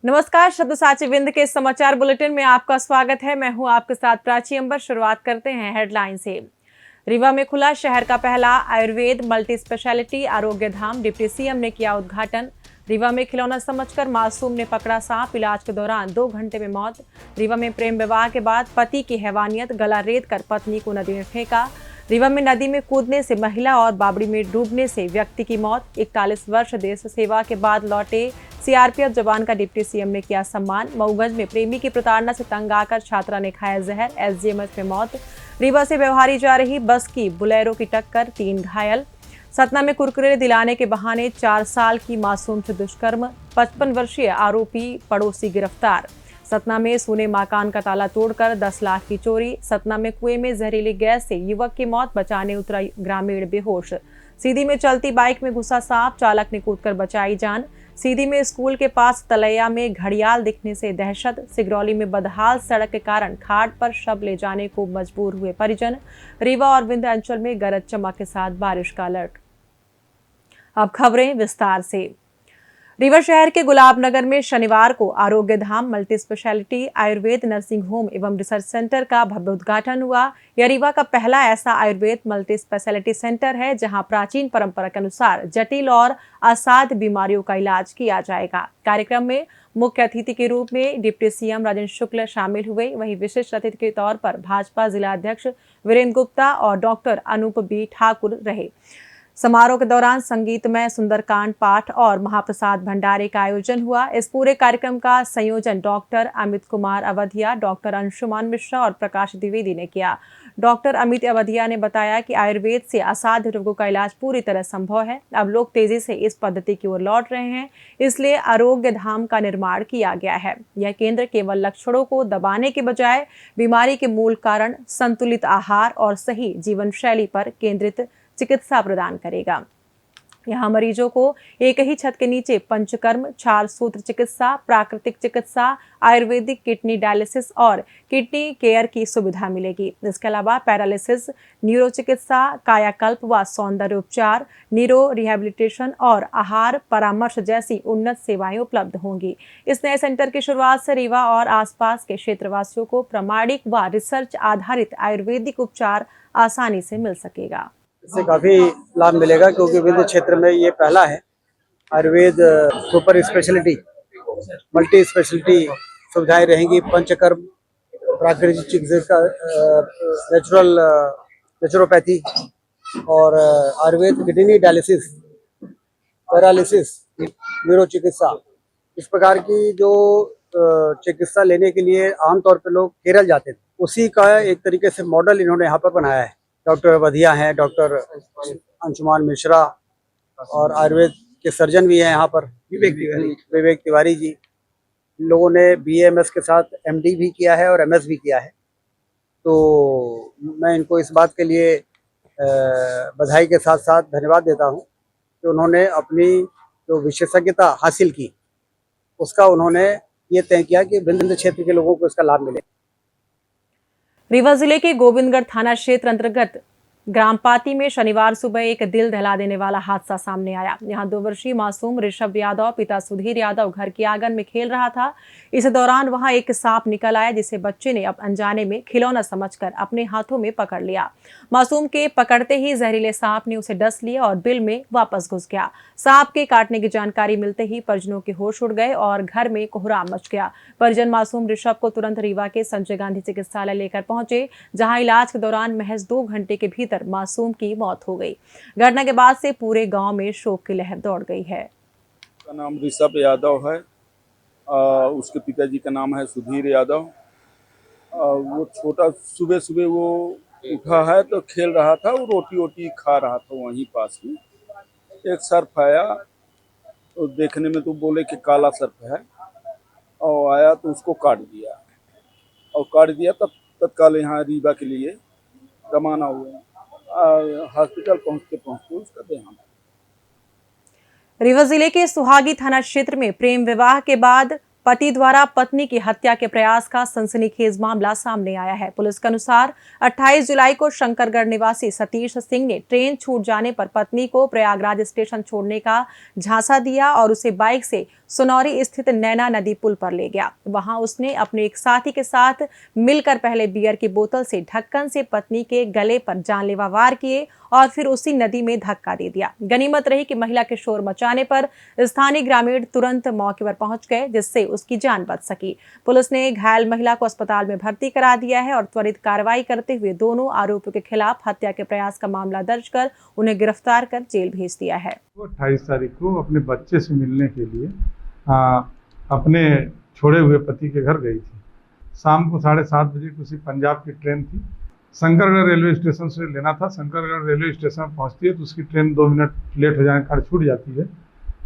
नमस्कार, शब्द साची विंद के समाचार बुलेटिन में आपका स्वागत है। मैं हूं आपके साथ प्राची अंबर। शुरुआत करते हैं हेडलाइन से। रीवा में खुला शहर का पहला आयुर्वेद मल्टी स्पेशलिटी आरोग्य धाम। डिप्टी सीएम ने किया उद्घाटन। रीवा में खिलौना समझकर मासूम ने पकड़ा सांप, इलाज के दौरान 2 घंटे में मौत। रीवा में प्रेम विवाह के बाद पति की हैवानियत, गला रेत कर पत्नी को नदी में फेंका। रीवा में नदी में कूदने से महिला और बाबड़ी में डूबने से व्यक्ति की मौत। 41 वर्ष देश सेवा के बाद लौटे सीआरपीएफ जवान का डिप्टी सीएम ने किया सम्मान। मऊगंज में प्रेमी की प्रताड़ना से तंग आकर छात्रा ने खाया जहर, एसडीएमएस में मौत। रीवा से व्यवहारी जा रही बस की बुलेरो की टक्कर, 3 घायल। सतना में कुरकुरे दिलाने के बहाने 4 साल की मासूम से दुष्कर्म, 55 वर्षीय आरोपी पड़ोसी गिरफ्तार। सतना में सोने मकान का ताला तोड़कर 10 लाख की चोरी। सतना में कुएं में जहरीली गैस से युवक की मौत, बचाने उतरा ग्रामीण बेहोश। सीधी में चलती बाइक में घुसा सांप, चालक ने कूदकर बचाई जान। सीधी में स्कूल के पास तलैया में घड़ियाल दिखने से दहशत। सिगरौली में बदहाल सड़क के कारण घाट पर शव ले जाने को मजबूर हुए परिजन। रीवा और विंध्याचल में गरज चमक के साथ बारिश का अलर्ट। अब खबरें विस्तार से। रीवा शहर के गुलाबनगर में शनिवार को Arogya Dham multi speciality Ayurved nursing home एवं रिसर्च सेंटर का भव्य उद्घाटन हुआ। यह रीवा का पहला ऐसा आयुर्वेद मल्टी स्पेशलिटी सेंटर है जहां प्राचीन परंपरा के अनुसार जटिल और असाध्य बीमारियों का इलाज किया जाएगा। कार्यक्रम में मुख्य अतिथि के रूप में डिप्टी सीएम राजेंद्र शुक्ल शामिल हुए। वहीं विशिष्ट अतिथि के तौर पर भाजपा जिला अध्यक्ष वीरेंद्र गुप्ता और डॉक्टर अनूप बी ठाकुर रहे। समारोह के दौरान संगीतमय सुंदरकांड पाठ और महाप्रसाद भंडारे का आयोजन हुआ। इस पूरे कार्यक्रम का संयोजन डॉक्टर अमित कुमार अवधिया, डॉक्टर अंशुमान मिश्रा और प्रकाश द्विवेदी ने किया। डॉक्टर अमित अवधिया ने बताया कि आयुर्वेद से असाध्य रोगों का इलाज पूरी तरह संभव है। अब लोग तेजी से इस पद्धति की ओर लौट रहे हैं, इसलिए आरोग्य धाम का निर्माण किया गया है। यह केंद्र केवल लक्षणों को दबाने के बजाय बीमारी के मूल कारण, संतुलित आहार और सही जीवन शैली पर केंद्रित चिकित्सा प्रदान करेगा। यहाँ मरीजों को एक ही छत के नीचे पंचकर्म, 4 सूत्र चिकित्सा, प्राकृतिक चिकित्सा, आयुर्वेदिक किडनी डायलिसिस और किडनी केयर की सुविधा मिलेगी। इसके अलावा पैरालिसिस, न्यूरो चिकित्सा, कायाकल्प व सौंदर्य उपचार, न्यूरो रिहैबिलिटेशन और आहार परामर्श जैसी उन्नत सेवाएं उपलब्ध होंगी। इस नए सेंटर की शुरुआत से रीवा और आसपास के क्षेत्रवासियों को प्रामाणिक व रिसर्च आधारित आयुर्वेदिक उपचार आसानी से मिल सकेगा। इससे काफ़ी लाभ मिलेगा क्योंकि विंध्य क्षेत्र में ये पहला है Ayurveda super speciality multi speciality सुविधाएं रहेंगी। पंचकर्म, प्राकृतिक चिकित्सा, नेचुरोपैथी और Ayurveda kidney dialysis, paralysis, neuro चिकित्सा, इस प्रकार की जो चिकित्सा लेने के लिए आमतौर पर लोग केरल जाते थे, उसी का एक तरीके से मॉडल इन्होंने यहाँ पर बनाया है। डॉक्टर वधिया हैं, डॉक्टर अंशुमान मिश्रा और आयुर्वेद के सर्जन भी हैं यहाँ पर, विवेक तिवारी जी। इन लोगों ने बीएमएस के साथ एमडी भी किया है और एमएस भी किया है। तो मैं इनको इस बात के लिए बधाई के साथ साथ धन्यवाद देता हूँ कि उन्होंने अपनी जो विशेषज्ञता हासिल की, उसका उन्होंने ये तय किया कि विंध्य क्षेत्र के लोगों को इसका लाभ मिले। रीवा जिले के गोविंदगढ़ थाना क्षेत्र अंतर्गत ग्राम पाती में शनिवार सुबह एक दिल दहला देने वाला हादसा सामने आया। यहाँ 2 वर्षीय मासूम ऋषभ यादव पिता सुधीर यादव घर के आंगन में खेल रहा था। इस दौरान वहां एक सांप निकल आया, जिसे बच्चे ने अब अनजाने में खिलौना समझकर अपने हाथों में पकड़ लिया। मासूम के पकड़ते ही जहरीले सांप ने उसे डस लिया और बिल में वापस घुस गया। सांप के काटने की जानकारी मिलते ही परिजनों के होश उड़ गए और घर में कोहराम मच गया। परिजन मासूम ऋषभ को तुरंत रीवा के संजय गांधी चिकित्सालय लेकर पहुंचे, जहां इलाज के दौरान महज 2 घंटे के भीतर मासूम की मौत हो गई। घटना के बाद से पूरे गांव में शोक की लहर दौड़ गई है। का नाम ऋषभ यादव है। उसके पिताजी का नाम है सुधीर यादव। वो छोटा सुबह सुबह वो उठा है तो खेल रहा था, वो रोटी वोटी खा रहा था वहीं पास में। एक सर्प आया तो देखने में तो बोले कि काला सर्प है, और आया तो उसको काट दिया, और काट दिया तब तत्काल यहाँ रीवा के लिए रवाना हुए। हॉस्पिटल पहुँचते पहुँचते उसका देहांत। रीवा जिले के सुहागी थाना क्षेत्र में प्रेम विवाह के बाद पति द्वारा पत्नी की हत्या के प्रयास का सनसनीखेज मामला सामने आया है। पुलिस के अनुसार 28 जुलाई को शंकरगढ़ निवासी सतीश सिंह ने ट्रेन छूट जाने पर पत्नी को प्रयागराज स्टेशन छोड़ने का झांसा दिया और उसे बाइक से सुनौरी स्थित नैना नदी पुल पर ले गया। वहां उसने अपने एक साथी के साथ मिलकर पहले बियर की बोतल से ढक्कन से पत्नी के गले पर जानलेवा वार किए और फिर उसी नदी में धक्का दे दिया। गनीमत रही कि महिला के शोर मचाने पर स्थानीय ग्रामीण तुरंत मौके पर पहुंच गए, जिससे उसकी जान बच सकी। पुलिस ने घायल महिला को अस्पताल में भर्ती करा दिया है और त्वरित कार्रवाई करते हुए दोनों आरोपियों के खिलाफ हत्या के प्रयास का मामला दर्ज कर उन्हें गिरफ्तार कर जेल भेज दिया है। 28 तारीख को अपने बच्चे से मिलने के लिए अपने छोड़े हुए पति के घर गई थी। शाम को 7:30 बजे किसी पंजाब की ट्रेन थी, शंकरगढ़ रेलवे स्टेशन से लेना था। शंकरगढ़ रेलवे स्टेशन में पहुंचती है तो उसकी ट्रेन 2 मिनट लेट हो जाने के कारण छूट जाती है।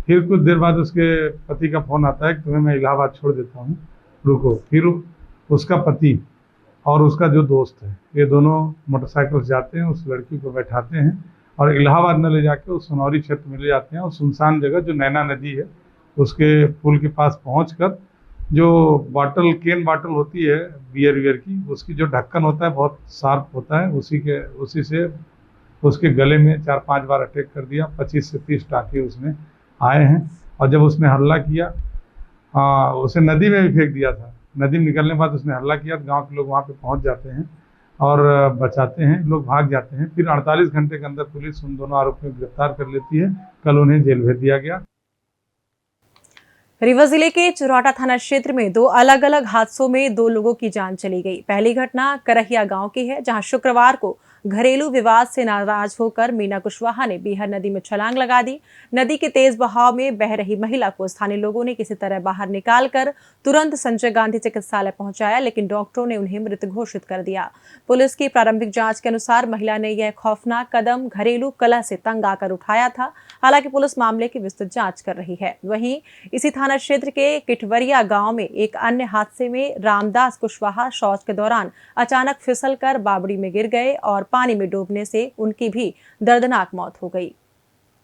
फिर कुछ देर बाद उसके पति का फ़ोन आता है कि तुम्हें मैं इलाहाबाद छोड़ देता हूँ, रुको। फिर उसका पति और उसका जो दोस्त है, ये दोनों मोटरसाइकिल से जाते हैं, उस लड़की को बैठाते हैं और इलाहाबाद में ले जाके उस सुनौरी क्षेत्र में ले जाते हैं और सुनसान जगह जो नैना नदी है उसके पुल के पास पहुंचकर जो केन बॉटल होती है बियर की, उसकी जो ढक्कन होता है बहुत शार्प होता है, उसी से उसके गले में 4-5 बार अटैक कर दिया। 25 से 30 टाँके उसमें आए हैं और जब उसने हल्ला किया, उसे नदी में भी फेंक दिया था। नदी में निकलने के बाद उसने हल्ला किया तो गाँव के लोग वहाँ पे पहुँच जाते हैं और बचाते हैं, लोग भाग जाते हैं। फिर 48 घंटे के अंदर पुलिस उन दोनों आरोपियों को गिरफ्तार कर लेती है। कल उन्हें जेल भेज दिया गया। रीवा जिले के चुराटा थाना क्षेत्र में 2 अलग अलग हादसों में 2 लोगों की जान चली गई। पहली घटना करहिया गांव की है, जहां शुक्रवार को घरेलू विवाद से नाराज होकर मीना कुशवाहा ने बीहर नदी में छलांग लगा दी। नदी के तेज बहाव में बह रही महिला को स्थानीय लोगों ने किसी तरह बाहर निकालकर तुरंत संजय गांधी चिकित्सालय पहुंचाया, लेकिन डॉक्टरों ने उन्हें मृत घोषित कर दिया। पुलिस की प्रारंभिक जांच के अनुसार महिला ने यह खौफनाक कदम घरेलू कलह से तंग आकर उठाया था। हालांकि पुलिस मामले की विस्तृत जांच कर रही है। वहीं इसी थाना क्षेत्र के किटवरिया गांव में एक अन्य हादसे में रामदास कुशवाहा शौच के दौरान अचानक फिसलकर बावड़ी में गिर गए और पानी में डूबने से उनकी भी दर्दनाक मौत हो गई।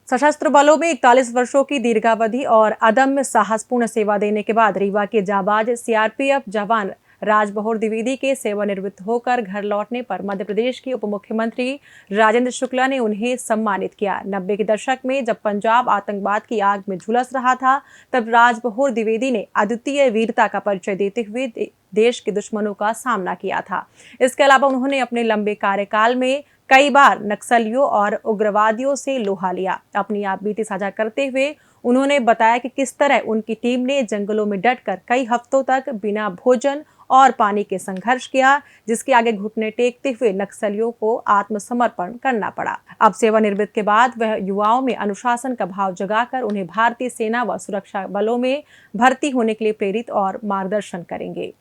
सशस्त्र बलों में 41 वर्षों की दीर्घावधि और अदम्य साहसपूर्ण सेवा देने के बाद रीवा के जाबाज सीआरपीएफ जवान राजबहोर द्विवेदी के सेवानिवृत्त होकर घर लौटने पर मध्य प्रदेश के उप मुख्यमंत्री राजेंद्र शुक्ला ने उन्हें सम्मानित किया। 90 के दशक में जब पंजाब आतंकवाद की आग में झुलस रहा था, तब राजबहोर द्विवेदी ने अद्वितीय वीरता का परिचय देते हुए देश के दुश्मनों का सामना किया था। इसके अलावा उन्होंने अपने लंबे कार्यकाल में कई बार नक्सलियों और उग्रवादियों से लोहा लिया। अपनी आप बीती साझा करते हुए उन्होंने बताया कि किस तरह उनकी टीम ने जंगलों में डटकर कई हफ्तों तक बिना भोजन और पानी के संघर्ष किया, जिसके आगे घुटने टेकते हुए नक्सलियों को आत्मसमर्पण करना पड़ा। अब सेवानिवृत्त के बाद वह युवाओं में अनुशासन का भाव जगाकर उन्हें भारतीय सेना व सुरक्षा बलों में भर्ती होने के लिए प्रेरित और मार्गदर्शन करेंगे।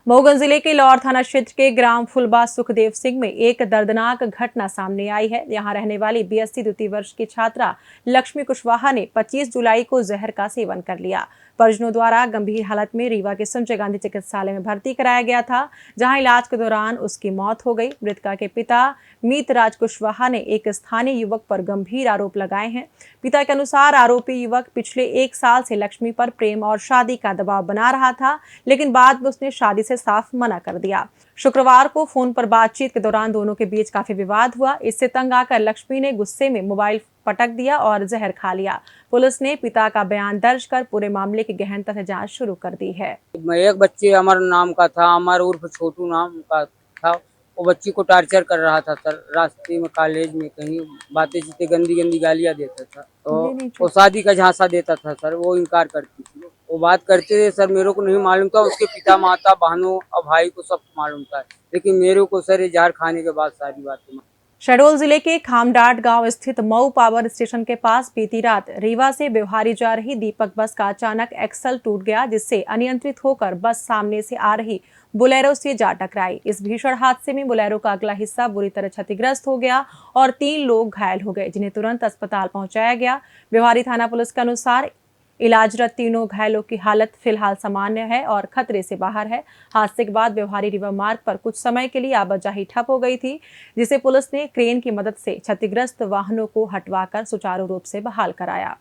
मऊगंज जिले के लौर थाना क्षेत्र के ग्राम फुलबा सुखदेव सिंह में एक दर्दनाक घटना सामने आई है। यहां रहने वाली बीएससी द्वितीय वर्ष की छात्रा लक्ष्मी कुशवाहा ने 25 जुलाई को जहर का सेवन कर लिया। परिजनों द्वारा गंभीर हालत में रीवा के संजय गांधी चिकित्सालय में भर्ती कराया गया था, जहां इलाज के दौरान उसकी मौत हो गई। मृतका के पिता मीतराज कुशवाहा ने एक स्थानीय युवक पर गंभीर आरोप लगाए हैं। पिता के अनुसार आरोपी युवक पिछले 1 साल से लक्ष्मी पर प्रेम और शादी का दबाव बना रहा था, लेकिन बाद में उसने शादी से साफ मना कर दिया। शुक्रवार को फोन पर बातचीत के दौरान दोनों के बीच काफी विवाद हुआ। इससे तंग आकर लक्ष्मी ने गुस्से में मोबाइल पटक दिया और जहर खा लिया। पुलिस ने पिता का बयान दर्ज कर पूरे मामले की गहनता से जांच शुरू कर दी है। एक बच्चे अमर नाम का था, अमर उर्फ छोटू नाम का था। वो बच्ची को टार्चर कर रहा था सर, रास्ते में, कॉलेज में, कहीं बातें चीतें गंदी गंदी गालियां देता था। तो वो शादी का झांसा देता था सर, वो इनकार करती थी। वो बात करते थे सर, मेरे को नहीं मालूम था, उसके पिता माता बहनों और भाई को सब मालूम था, लेकिन मेरे को सर ये जहर खाने के बाद सारी बातें। शहडोल जिले के खामडाट गांव स्थित मऊ पावर स्टेशन के पास बीती रात रीवा से व्यवहारी जा रही दीपक बस का अचानक एक्सल टूट गया, जिससे अनियंत्रित होकर बस सामने से आ रही बोलेरो से जा टकराई। इस भीषण हादसे में बोलेरो का अगला हिस्सा बुरी तरह क्षतिग्रस्त हो गया और 3 लोग घायल हो गए, जिन्हें तुरंत अस्पताल पहुंचाया गया। व्यवहारी थाना पुलिस के अनुसार इलाजरत तीनों घायलों की हालत फिलहाल सामान्य है और खतरे से बाहर है। हादसे के बाद व्यवहारी रीवा मार्ग पर कुछ समय के लिए आवाजाही ठप हो गई थी, जिसे पुलिस ने क्रेन की मदद से क्षतिग्रस्त वाहनों को हटवाकर सुचारू रूप से बहाल कराया।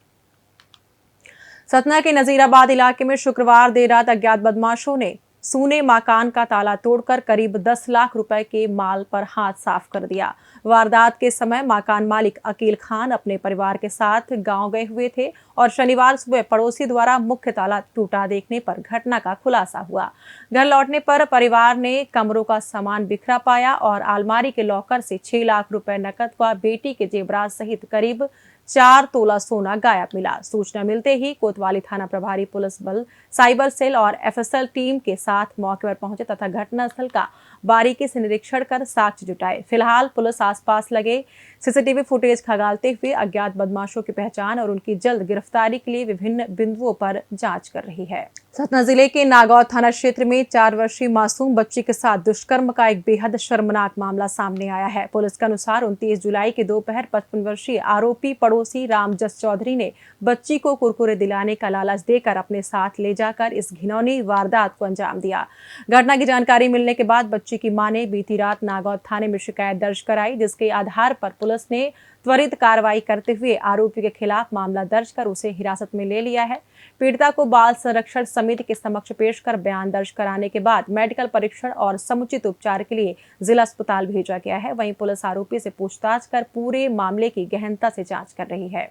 सतना के नजीराबाद इलाके में शुक्रवार देर रात अज्ञात बदमाशों ने सूने मकान का ताला तोड़कर करीब 10 लाख रुपए के माल पर हाथ साफ कर दिया। वारदात के समय मकान मालिक अकील खान अपने परिवार के साथ गांव गए हुए थे और शनिवार सुबह पड़ोसी द्वारा मुख्य ताला टूटा देखने पर घटना का खुलासा हुआ। घर लौटने पर परिवार ने कमरों का सामान बिखरा पाया और अलमारी के लॉकर से 6 लाख रुपए नकद व बेटी के जेवरात सहित करीब 4 तोला सोना गायब मिला। सूचना मिलते ही कोतवाली थाना प्रभारी पुलिस बल, साइबर सेल और एफएसएल टीम के साथ मौके पर पहुंचे तथा घटनास्थल का बारीकी से निरीक्षण कर साक्ष्य जुटाए। फिलहाल पुलिस आसपास लगे सीसीटीवी फुटेज खंगालते हुए अज्ञात बदमाशों की पहचान और उनकी जल्द गिरफ्तारी के लिए विभिन्न बिंदुओं पर जांच कर रही है। सतना जिले के नागौर थाना क्षेत्र में 4 वर्षीय मासूम बच्ची के साथ दुष्कर्म का एक बेहद शर्मनाक मामला सामने आया है। पुलिस के अनुसार 29 जुलाई के दोपहर 55 वर्षीय आरोपी पड़ोसी रामजस चौधरी ने बच्ची को कुरकुरे दिलाने का लालच देकर अपने साथ ले जाकर इस घिनौनी वारदात को अंजाम दिया। घटना की जानकारी मिलने के बाद बच्ची की मां ने बीती रात नागौर थाने में शिकायत दर्ज कराई, जिसके आधार पर पुलिस ने त्वरित कार्रवाई करते हुए आरोपी के खिलाफ मामला दर्ज कर उसे हिरासत में ले लिया है। पीड़िता को बाल संरक्षण समिति के समक्ष पेश कर बयान दर्ज कराने के बाद मेडिकल परीक्षण और समुचित उपचार के लिए जिला अस्पताल भेजा गया है। वहीं पुलिस आरोपी से पूछताछ कर पूरे मामले की गहनता से जांच कर रही है।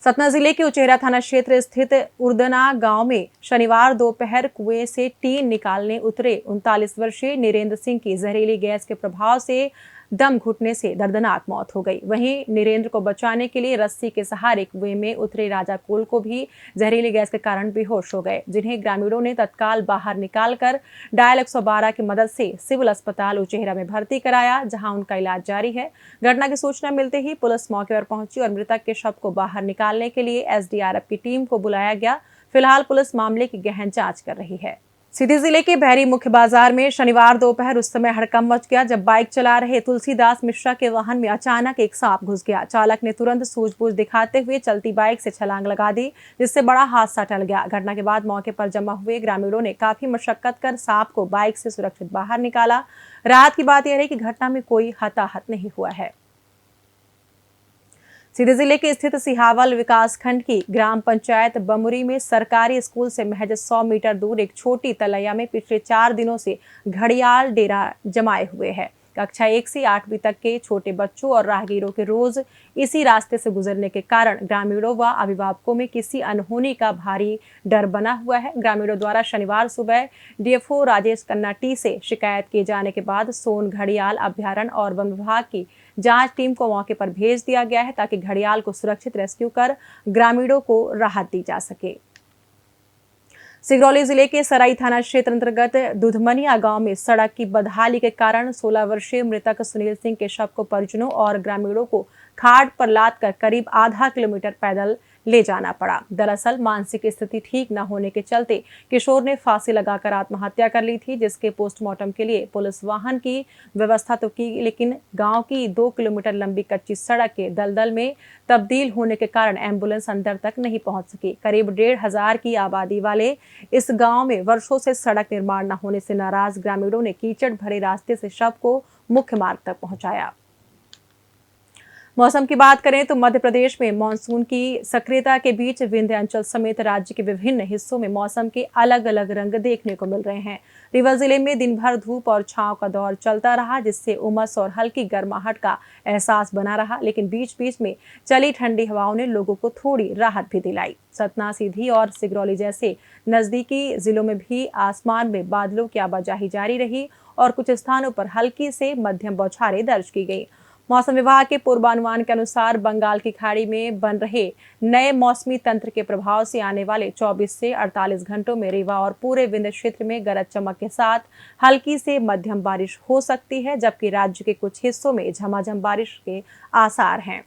सतना जिले के उचेहरा थाना क्षेत्र स्थित उर्दना गांव में शनिवार दोपहर कुएं से टीन निकालने उतरे 39 वर्षीय नीरेंद्र सिंह की जहरीली गैस के प्रभाव से दम घुटने से दर्दनाक मौत हो गई। वहीं नीरेंद्र को बचाने के लिए रस्सी के सहारे कुएं में उतरे राजा कोल को भी जहरीली गैस के कारण बेहोश हो गए, जिन्हें ग्रामीणों ने तत्काल बाहर निकालकर डायल 112 की मदद से सिविल अस्पताल उचेहरा में भर्ती कराया, जहां उनका इलाज जारी है। घटना की सूचना मिलते ही पुलिस मौके पर पहुंची और मृतक के शव को बाहर निकालने के लिए एसडीआरएफ की टीम को बुलाया गया। फिलहाल पुलिस मामले की गहन जांच कर रही है। सीधी जिले के बहरी मुख्य बाजार में शनिवार दोपहर उस समय हड़कंप मच गया जब बाइक चला रहे तुलसीदास मिश्रा के वाहन में अचानक एक सांप घुस गया। चालक ने तुरंत सूझबूझ दिखाते हुए चलती बाइक से छलांग लगा दी, जिससे बड़ा हादसा टल गया। घटना के बाद मौके पर जमा हुए ग्रामीणों ने काफी मशक्कत कर सांप को बाइक से सुरक्षित बाहर निकाला। राहत की बात यह रही कि घटना में कोई हताहत नहीं हुआ है। सीधी जिले के स्थित सिहावल विकासखंड की ग्राम पंचायत बमुरी में सरकारी स्कूल से महज 100 मीटर दूर एक छोटी तलैया में पिछले 4 दिनों से घड़ियाल डेरा जमाए हुए है। कक्षा 1 से 8वीं तक के छोटे बच्चों और राहगीरों के रोज इसी रास्ते से गुजरने के कारण ग्रामीणों व अभिभावकों में किसी अनहोनी का भारी डर बना हुआ है। ग्रामीणों द्वारा शनिवार सुबह डीएफओ राजेश कन्ना टी से शिकायत किए जाने के बाद सोन घड़ियाल अभ्यारण्य और वन विभाग की जांच टीम को मौके पर भेज दिया गया है, ताकि घड़ियाल को सुरक्षित रेस्क्यू कर ग्रामीणों को राहत दी जा सके। सिगरौली जिले के सराई थाना क्षेत्र अंतर्गत दुधमनिया गांव में सड़क की बदहाली के कारण 16 वर्षीय मृतक सुनील सिंह के शव को परिजनों और ग्रामीणों को खाट पर लाद कर करीब आधा किलोमीटर पैदल ले जाना पड़ा। दरअसल मानसिक स्थिति ठीक न होने के चलते किशोर ने फांसी लगाकर आत्महत्या कर ली थी, जिसके पोस्टमार्टम के लिए पुलिस वाहन की व्यवस्था तो की, लेकिन गांव की 2 किलोमीटर लंबी कच्ची सड़क के दलदल में तब्दील होने के कारण एम्बुलेंस अंदर तक नहीं पहुंच सकी। करीब 1,500 की आबादी वाले इस गांव में वर्षों से सड़क निर्माण न होने से नाराज ग्रामीणों ने कीचड़ भरे रास्ते से शव को मुख्य मार्ग तक पहुंचाया। मौसम की बात करें तो मध्य प्रदेश में मानसून की सक्रियता के बीच विंध्याचल समेत राज्य के विभिन्न हिस्सों में मौसम के अलग अलग रंग देखने को मिल रहे हैं। रीवा जिले में दिन भर धूप और छांव का दौर चलता रहा, जिससे उमस और हल्की गर्माहट का एहसास बना रहा, लेकिन बीच बीच में चली ठंडी हवाओं ने लोगों को थोड़ी राहत भी दिलाई। सतना, सीधी और सिगरौली जैसे नजदीकी जिलों में भी आसमान में बादलों की आवाजाही जारी रही और कुछ स्थानों पर हल्की से मध्यम बौछारें दर्ज की गई। मौसम विभाग के पूर्वानुमान के अनुसार बंगाल की खाड़ी में बन रहे नए मौसमी तंत्र के प्रभाव से आने वाले 24 से 48 घंटों में रीवा और पूरे विंध्य क्षेत्र में गरज चमक के साथ हल्की से मध्यम बारिश हो सकती है, जबकि राज्य के कुछ हिस्सों में झमाझम बारिश के आसार हैं।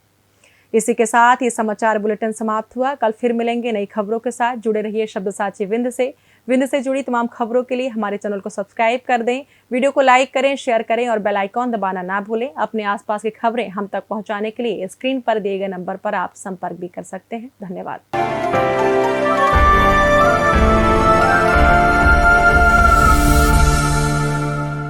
इसी के साथ ये समाचार बुलेटिन समाप्त हुआ। कल फिर मिलेंगे नई खबरों के साथ। जुड़े रहिए शब्दसाची विंध्य से। विंध्य से जुड़ी तमाम खबरों के लिए हमारे चैनल को सब्सक्राइब कर दें, वीडियो को लाइक करें, शेयर करें और बेल आइकॉन दबाना ना भूलें। अपने आसपास की खबरें हम तक पहुंचाने के लिए स्क्रीन पर दिए गए नंबर पर आप संपर्क भी कर सकते हैं। धन्यवाद।